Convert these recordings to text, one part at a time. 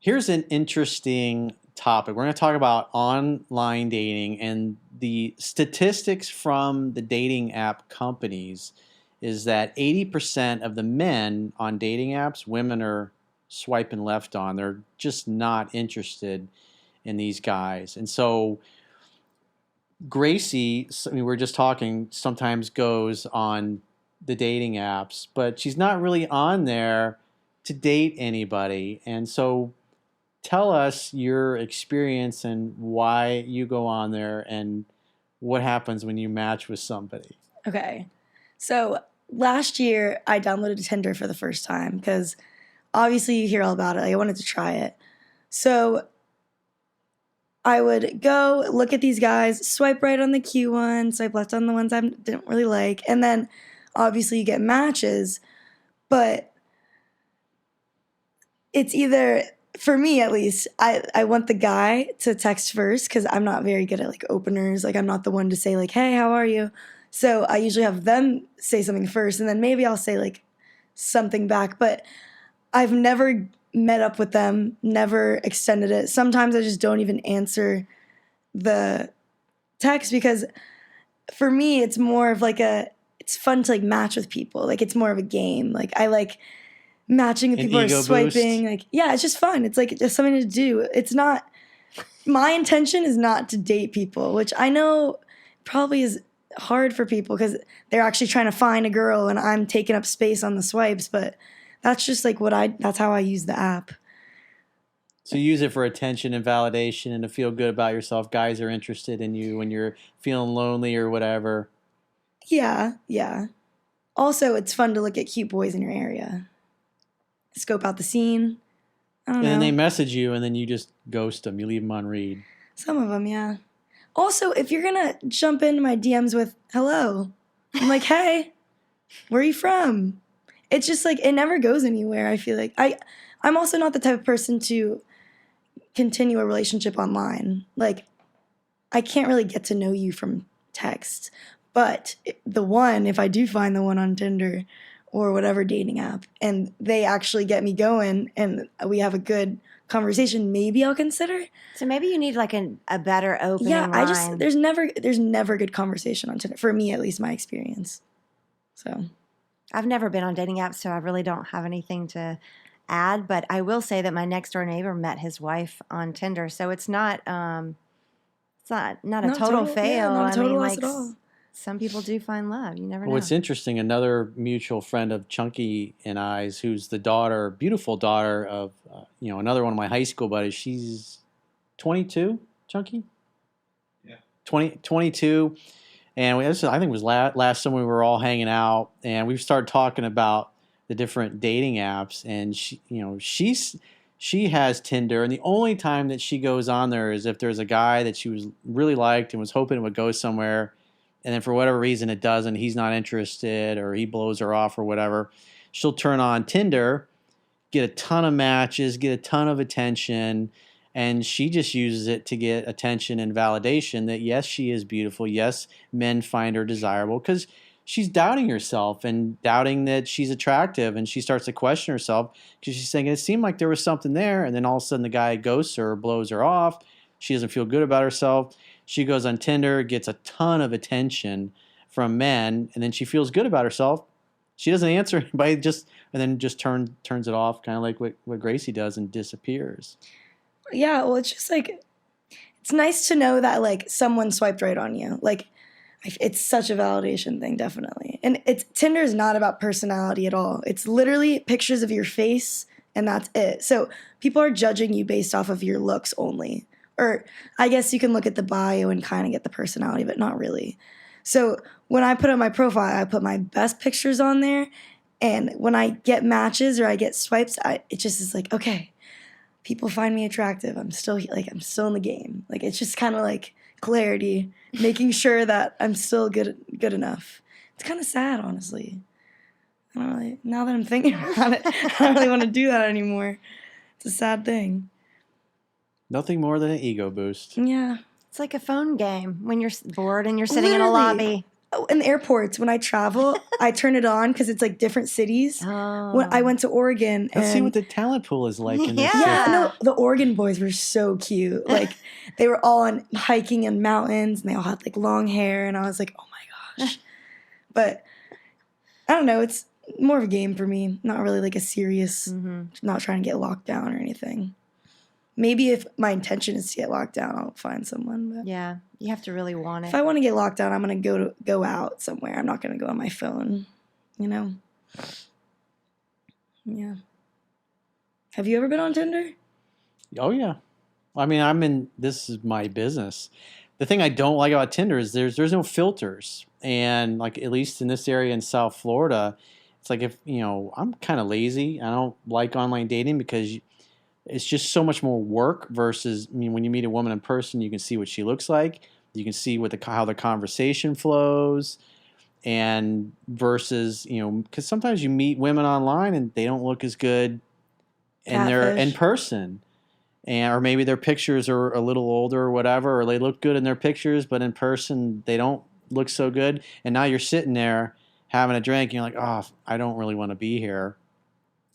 Here's an interesting topic. We're going to talk about online dating, and the statistics from the dating app companies is that 80% of the men on dating apps, women are swiping left on. They're just not interested in these guys. And so Gracie, I mean, we're just talking, sometimes goes on the dating apps, but she's not really on there to date anybody. And so tell us your experience and why you go on there and what happens when you match with somebody. Okay. So last year, I downloaded Tinder for the first time because obviously you hear all about it. I wanted to try it. So I would go look at these guys, swipe right on the cute ones, swipe left on the ones I didn't really like. And then obviously you get matches, but it's either, for me at least, I want the guy to text first because I'm not very good at like openers. Like I'm not the one to say like, hey, how are you? So I usually have them say something first and then maybe I'll say like something back. But I've never met up with them, never extended it. Sometimes I just don't even answer the text because for me it's more of like it's fun to like match with people. Like it's more of a game. Like I like matching with people or swiping. Boost. Like yeah, it's just fun. It's like just something to do. It's not, my intention is not to date people, which I know probably is hard for people because they're actually trying to find a girl and I'm taking up space on the swipes, but that's just like that's how I use the app. So you use it for attention and validation and to feel good about yourself. Guys are interested in you when you're feeling lonely or whatever. Yeah. Also, it's fun to look at cute boys in your area. Scope out the scene. I don't know. And then they message you and then you just ghost them. You leave them on read. Some of them, yeah. Also, if you're going to jump into my DMs with, hello, I'm like, hey, where are you from? It's just like, it never goes anywhere, I feel like. I'm also not the type of person to continue a relationship online. Like, I can't really get to know you from text. But if I do find the one on Tinder or whatever dating app, and they actually get me going and we have a good conversation, maybe I'll consider. So maybe you need like a better opening line. There's never good conversation on Tinder, for me at least, my experience. So I've never been on dating apps, so I really don't have anything to add. But I will say that my next door neighbor met his wife on Tinder, so it's not a total fail. Yeah, not a total loss at all. Some people do find love. You never know. What's interesting, another mutual friend of Chunky and I's, who's the beautiful daughter of another one of my high school buddies. She's 22, Chunky? Yeah. 22. And I think it was last summer we were all hanging out, and we started talking about the different dating apps. And she has Tinder, and the only time that she goes on there is if there's a guy that she was really liked and was hoping it would go somewhere, and then for whatever reason it doesn't. He's not interested, or he blows her off, or whatever. She'll turn on Tinder, get a ton of matches, get a ton of attention. And she just uses it to get attention and validation that, yes, she is beautiful. Yes, men find her desirable, because she's doubting herself and doubting that she's attractive. And she starts to question herself because she's thinking it seemed like there was something there. And then all of a sudden the guy ghosts her or blows her off. She doesn't feel good about herself. She goes on Tinder, gets a ton of attention from men, and then she feels good about herself. She doesn't answer anybody, and then just turns it off, kind of like what Gracie does, and disappears. Yeah, well, it's just like, it's nice to know that like someone swiped right on you. Like, it's such a validation thing, definitely. And Tinder is not about personality at all. It's literally pictures of your face, and that's it. So people are judging you based off of your looks only. Or I guess you can look at the bio and kind of get the personality, but not really. So when I put up my profile, I put my best pictures on there. And when I get matches or I get swipes, it just is like, okay, people find me attractive. I'm still in the game. Like, it's just kind of like clarity, making sure that I'm still good enough. It's kind of sad, honestly. I don't really, now that I'm thinking about it, I don't really want to do that anymore. It's a sad thing. Nothing more than an ego boost. Yeah. It's like a phone game when you're bored and you're sitting in a lobby. in the airports when I travel, I turn it on because it's like different cities. When I went to Oregon, Let's see and what the talent pool is like in this Yeah. city. no, the Oregon boys were so cute. Like they were all on hiking in mountains, and they all had like long hair, and I was like, oh my gosh. But I don't know. It's more of a game for me, not really like a serious. Not trying to get locked down or anything. Maybe if my intention is to get locked down, I'll find someone. But Yeah, you have to really want it. if I want to get locked down, I'm gonna go out somewhere. I'm not gonna go on my phone. You know. Yeah. Have you ever been on Tinder? Oh yeah. I mean, this is my business. The thing I don't like about Tinder is there's no filters, and like at least in this area in South Florida, it's like if I'm kind of lazy. I don't like online dating because it's just so much more work versus when you meet a woman in person, you can see what she looks like, you can see how the conversation flows, and versus because sometimes you meet women online and they don't look as good in their in Catfish. person. Or maybe their pictures are a little older or whatever, or they look good in their pictures, but in person they don't look so good. And now you're sitting there having a drink, and you're like, oh, I don't really want to be here,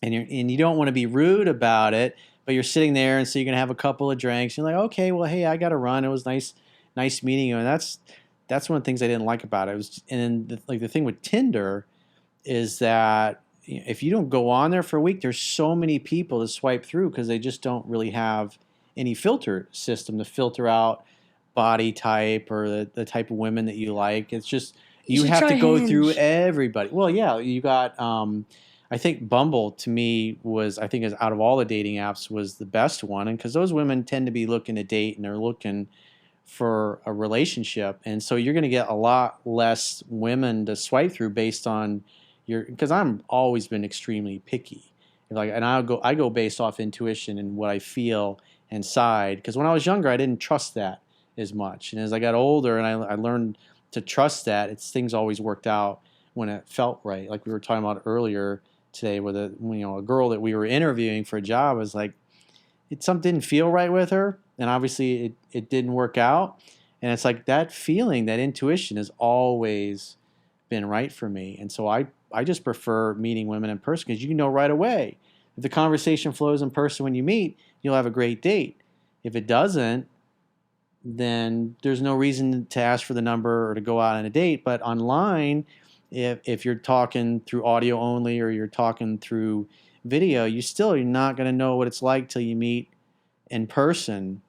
and you don't want to be rude about it, but you're sitting there, and so you're gonna have a couple of drinks. You're like, okay, well, hey, I got to run. It was nice meeting you, and that's one of the things I didn't like about it. And then the thing with Tinder is that if you don't go on there for a week, there's so many people to swipe through because they just don't really have any filter system to filter out body type or the type of women that you like. It's just you should have try to go Hinge. through everybody. Well, yeah, you got. I think Bumble to me I think is out of all the dating apps was the best one, and because those women tend to be looking to date and they're looking for a relationship, and so you're going to get a lot less women to swipe through based on because I'm always been extremely picky. And I go based off intuition and what I feel inside. Because when I was younger, I didn't trust that as much, and as I got older and I learned to trust that, things always worked out when it felt right. Like we were talking about earlier today, with a girl that we were interviewing for a job. Was like something didn't feel right with her, and obviously it didn't work out. And it's like that feeling, that intuition, has always been right for me, and so I just prefer meeting women in person because you know right away. If the conversation flows in person when you meet, you'll have a great date. If it doesn't, then there's no reason to ask for the number or to go out on a date. But online, if you're talking through audio only or you're talking through video, you're not going to know what it's like till you meet in person.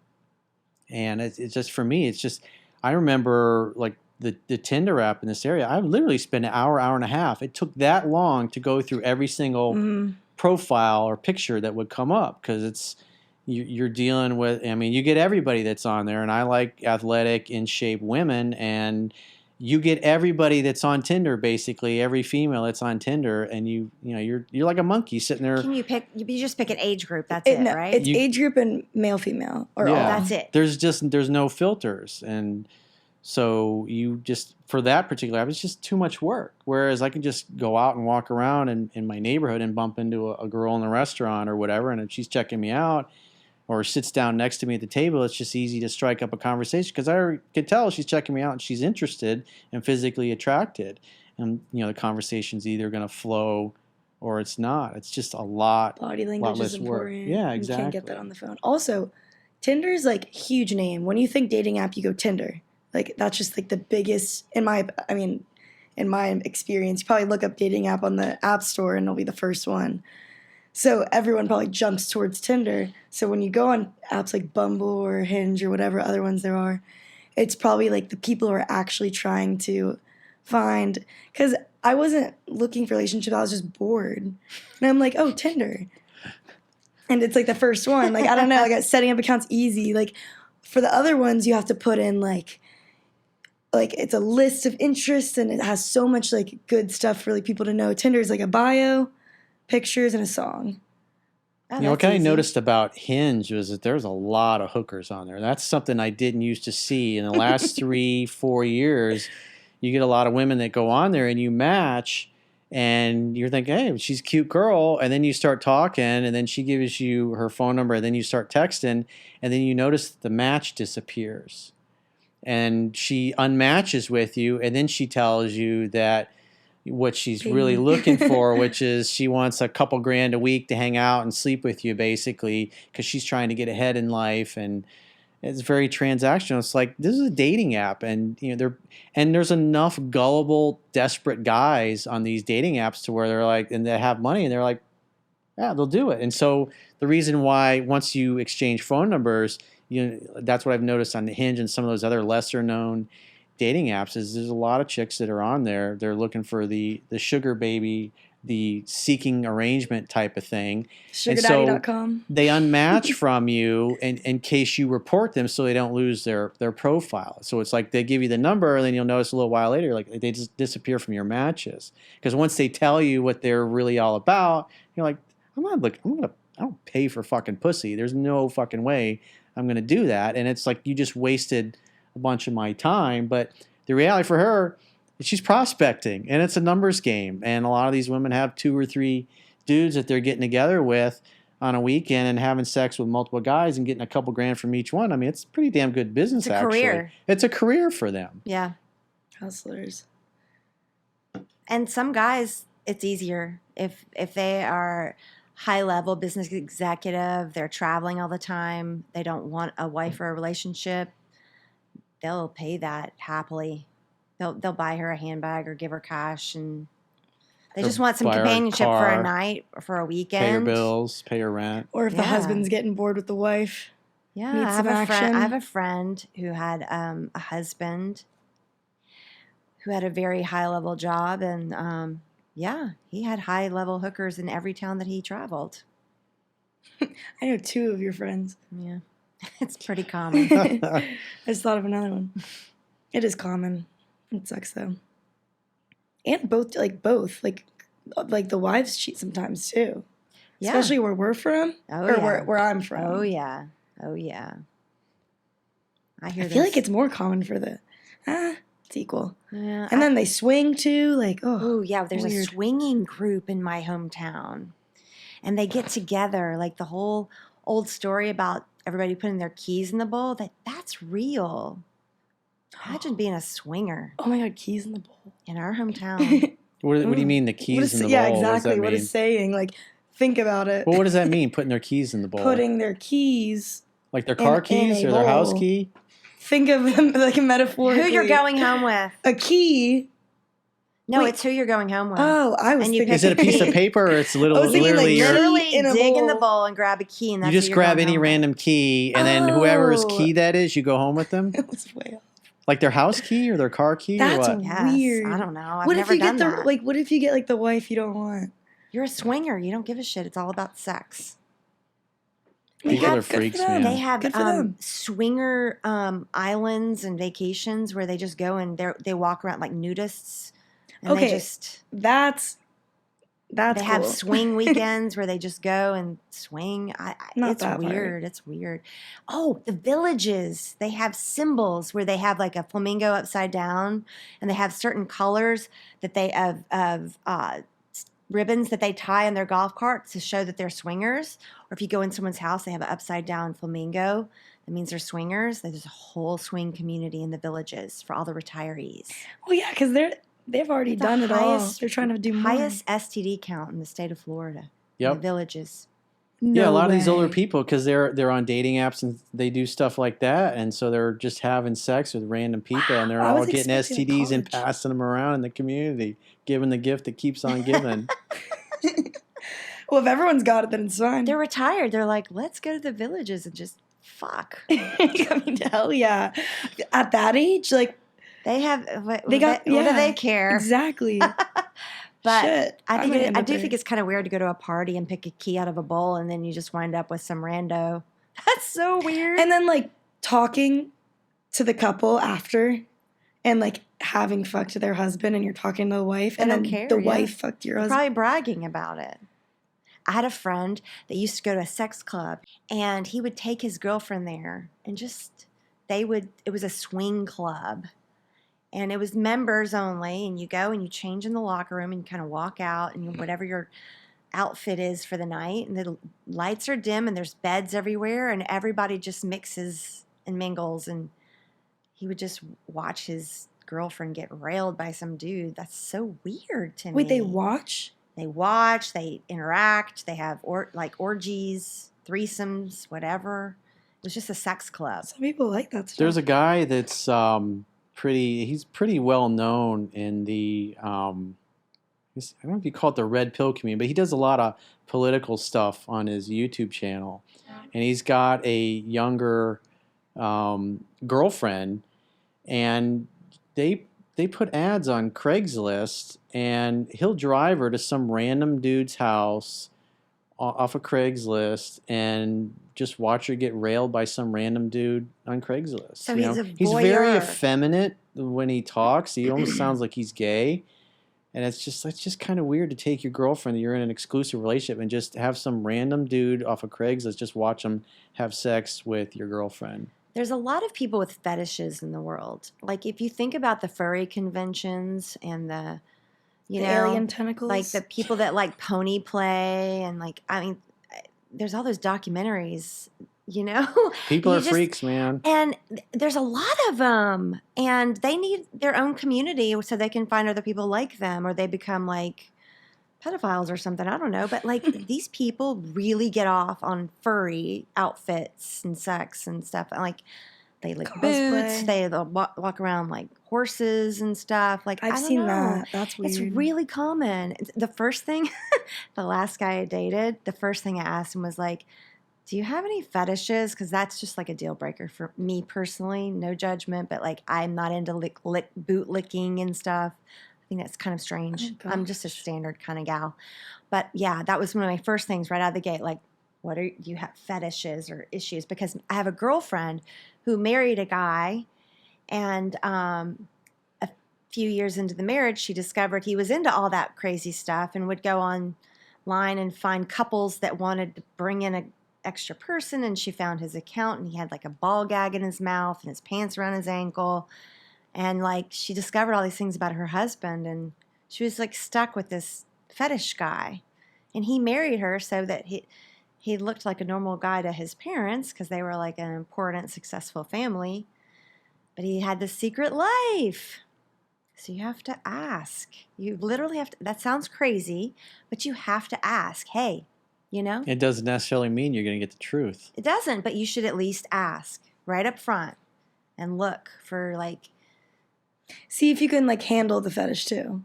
And it's just, for me, it's just, I remember like the Tinder app in this area, I would literally spend an hour and a half. It took that long to go through every single profile or picture that would come up because you're dealing with, you get everybody that's on there, and I like athletic, in shape women, and you get everybody that's on Tinder, basically every female that's on Tinder, and you're like a monkey sitting there. Can you pick? You just pick an age group. That's it, right? It's age group and male, female, or all. That's it. There's no filters, and so you just, for that particular app, it's just too much work. Whereas I can just go out and walk around in my neighborhood and bump into a girl in the restaurant or whatever, and if she's checking me out or sits down next to me at the table, it's just easy to strike up a conversation because I could tell she's checking me out and she's interested and physically attracted. And the conversation's either going to flow or it's not. It's just a lot. Body language less is work. important. Yeah, exactly. You can't get that on the phone. Also, Tinder's like huge name. When you think dating app, you go Tinder. Like that's just like the biggest in my experience. You probably look up dating app on the app store and it'll be the first one. So everyone probably jumps towards Tinder. So when you go on apps like Bumble or Hinge or whatever other ones there are, it's probably like the people who are actually trying to find, because I wasn't looking for relationships, I was just bored. And I'm like, oh, Tinder. And it's like the first one. Like, I don't know, like setting up accounts easy. Like for the other ones, you have to put in like it's a list of interests and it has so much like good stuff for like people to know. Tinder is like a bio, pictures, and a song. Oh, what I noticed about Hinge was that there's a lot of hookers on there. That's something I didn't used to see in the last 3-4 years. You get a lot of women that go on there and you match and you're thinking, hey, she's a cute girl. And then you start talking and then she gives you her phone number and then you start texting and then you notice the match disappears. and she unmatches with you, and then she tells you that what she's really Payment. looking for, which is she wants a couple grand a week to hang out and sleep with you, basically, because she's trying to get ahead in life, and it's very transactional. It's like this is a dating app, and there's enough gullible, desperate guys on these dating apps to where they're like, and they have money, and they're like, yeah, they'll do it. And so the reason why once you exchange phone numbers, that's what I've noticed on the Hinge and some of those other lesser known dating apps is there's a lot of chicks that are on there. They're looking for the sugar baby, the seeking arrangement type of thing. Sugardaddy.com. They unmatch from you in case you report them so they don't lose their profile. So it's like they give you the number, and then you'll notice a little while later, like they just disappear from your matches. Because once they tell you what they're really all about, you're like, I don't pay for fucking pussy. There's no fucking way I'm gonna do that. And it's like you just wasted a bunch of my time. But the reality for her is she's prospecting, and it's a numbers game. And a lot of these women have 2 or 3 dudes that they're getting together with on a weekend and having sex with multiple guys and getting a couple grand from each one. I mean, it's pretty damn good business. It's a actually. career. It's a career for them. Yeah. Hustlers. And some guys, it's easier if they are high level business executive, they're traveling all the time, they don't want a wife or a relationship, they'll pay that happily. They'll buy her a handbag or give her cash, and they just want some buy her a companionship for car, a night or for a weekend. Pay her bills, pay her rent. Or if the Yeah. husband's getting bored with the wife. Yeah, Need I some have action. I have a friend who had a husband who had a very high level job, and he had high level hookers in every town that he traveled. I know 2 of your friends. Yeah, it's pretty common. I just thought of another one. It is common. It sucks though. And both like the wives cheat sometimes too. Yeah. Especially where we're from. Oh, or yeah. where I'm from. Oh yeah. I hear I feel this. like it's more common for it's equal. Yeah, And then they swing too, like oh yeah, there's a weird. swinging group in my hometown, and they get together. Like the whole old story about everybody putting their keys in the bowl. That's real. Imagine being a swinger Oh my god, keys in the bowl. in our hometown. What do you mean the What keys is, in the yeah, bowl? exactly. What does that What mean? is saying? Like, think about it. Well, what does that mean? Putting their keys in the bowl? Putting their keys. Like their car in keys a or their house bowl. key? Think of them like metaphorically. Who you're going home with? A key. No, Wait. it's who you're going home with. Oh, I was And you thinking. Is it a piece of paper or it's I was thinking, like, literally your, literally in a dig in bowl. the bowl and grab a key, and you that's just who you're grab going any home with. random key and then whoever's Oh. key that is, you go home with them? It was way off. Like their house key or their car key That's or what? Yes, weird. I don't know. I've What never if you done get the that. like? What if you get like the wife you don't want? You're a swinger. You don't give a shit. It's all about sex. People Yeah, are good for freaks, them. man. They have Good for them. swinger islands and vacations where they just go and they walk around like nudists. And Okay, they just That's they have cool. swing weekends where they just go and swing. Not It's that part. weird. It's weird. Oh, the villages. They have symbols where they have like a flamingo upside down, and they have certain colors that they of ribbons that they tie on their golf carts to show that they're swingers. Or if you go in someone's house, they have an upside down flamingo. That means they're swingers. There's a whole swing community in the villages for all the retirees. Well, yeah, because they've already The done it all. highest- They're trying to do more. Highest STD count in the state of Florida. In Yep. the villages. Yeah, a No lot of these older way. people, because they're on dating apps and they do stuff like that, and so they're just having sex with random people, and they're I all was getting expecting STDs and college. passing them around in the community, giving the gift that keeps on giving. Well, if everyone's got it, then it's fine. They're retired. They're like, let's go to the villages and just fuck. I mean, hell yeah. At that age, like They have. What They got- do yeah, they care? exactly. But Shit, I I'm think gonna end I up do there. think it's kind of weird to go to a party and pick a key out of a bowl and then you just wind up with some rando. That's so weird. And then like talking to the couple after, and like having fucked their husband, and you're talking to the wife, They and don't then care, the yeah. wife fucked your husband. Probably bragging about it. I had a friend that used to go to a sex club, and he would take his girlfriend there, and just it was a swing club, and it was members only, and you go and you change in the locker room and you kind of walk out and whatever your outfit is for the night, and the lights are dim and there's beds everywhere and everybody just mixes and mingles, and he would just watch his girlfriend get railed by some dude. That's so weird to me. Wait, they watch? They watch, they interact, they have orgies, threesomes, whatever. It was just a sex club. Some people like that stuff. There's a guy that's he's pretty well known in the I don't know if you call it the red pill community, but he does a lot of political stuff on his YouTube channel, and he's got a younger girlfriend, and they put ads on Craigslist, and he'll drive her to some random dude's house off of Craigslist and just watch her get railed by some random dude on Craigslist. So you he's know? a He's very voyeur. effeminate when he talks. He almost sounds like he's gay. And it's just kind of weird to take your girlfriend that you're in an exclusive relationship and just have some random dude off of Craigslist just watch him have sex with your girlfriend. There's a lot of people with fetishes in the world. Like if you think about the furry conventions and the alien tentacles, like the people that like pony play and like, I mean, there's all those documentaries, People You are just- freaks, man. And there's a lot of them, and they need their own community so they can find other people like them, or they become like pedophiles or something. I don't know, but like these people really get off on furry outfits and sex and stuff. And like they lick boots, Cosplay. they'll walk around like horses and stuff. Like I've I don't seen know. that. That's weird. It's really common. The first thing, the last guy I dated, the first thing I asked him was like, do you have any fetishes? Because that's just like a deal breaker for me personally. No judgment, but like I'm not into boot licking and stuff. I think that's kind of strange. Oh, I'm just a gosh. standard kind of gal. But yeah, that was one of my first things right out of the gate. Like, do you have fetishes or issues? Because I have a girlfriend who married a guy, and a few years into the marriage, she discovered he was into all that crazy stuff and would go online and find couples that wanted to bring in an extra person. And she found his account, and he had like a ball gag in his mouth and his pants around his ankle. And like she discovered all these things about her husband, and she was like stuck with this fetish guy. And he married her so that he looked like a normal guy to his parents because they were like an important, successful family. But he had this secret life. So you have to ask. You literally have to. That sounds crazy, but you have to ask. Hey, It doesn't necessarily mean you're going to get the truth. It doesn't, but you should at least ask right up front and look for like, See if you can like handle the fetish too.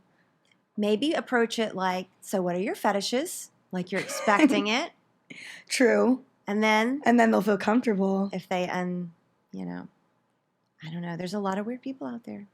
maybe approach it like, so what are your fetishes? Like you're expecting it. True. And then And then they'll feel comfortable. if they, I don't know. There's a lot of weird people out there.